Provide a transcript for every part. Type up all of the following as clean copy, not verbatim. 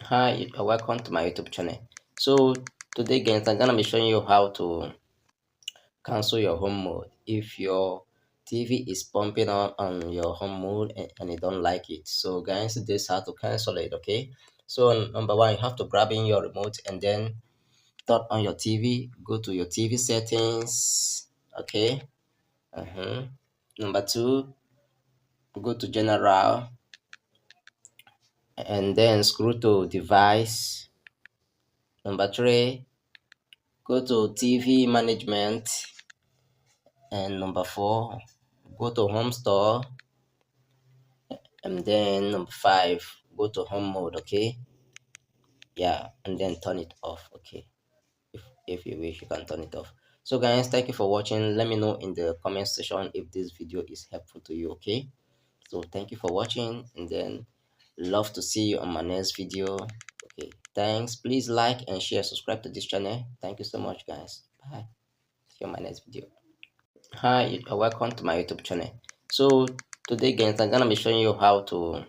Hi, welcome to my YouTube channel. So today, guys, I'm gonna be showing you how to cancel your home mode if your TV is pumping on your home mode and you don't like it. So guys, this is how to cancel it. Okay. So number one, you have to grab in your remote and then turn on your TV. Go to your TV settings. Okay. Number two, go to general and then scroll to device. Number three, go to TV management. And number four, go to home store. And then number five, go to home mode. Okay. Yeah. And then turn it off. Okay. If you wish, you can turn it off. So guys, thank you for watching. Let me know in the comment section if this video is helpful to you. Okay. So thank you for watching, and then love to see you on my next video. Okay. Thanks. Please like and share, subscribe to this channel. Thank you so much, guys. Bye. See you on my next video. Hi, welcome to my YouTube channel. So today, guys, I'm gonna be showing you how to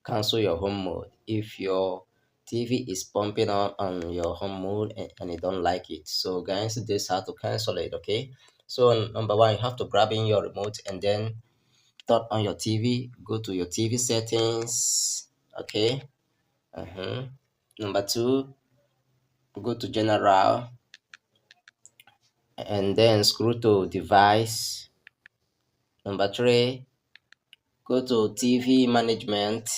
cancel your home mode if your TV is pumping on your home mode and you don't like it. So guys, this is how to cancel it. Okay. So number one, you have to grab in your remote and then turn on your TV. Go to your TV settings. Okay. Number two, go to general and then scroll to device. Number three, go to TV management.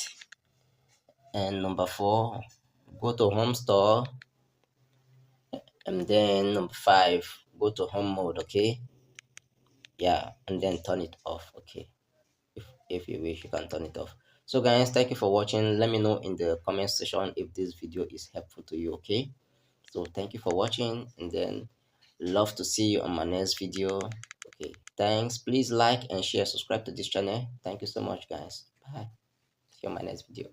And number four, go to home store. And then number five, go to home mode. Okay. Yeah. And then turn it off. Okay. If you wish, you can turn it off. So guys, thank you for watching. Let me know in the comment section if this video is helpful to you. Okay. So thank you for watching, and then love to see you on my next video. Okay. Thanks. Please like and share, subscribe to this channel. Thank you so much, guys. Bye. See you on my next video.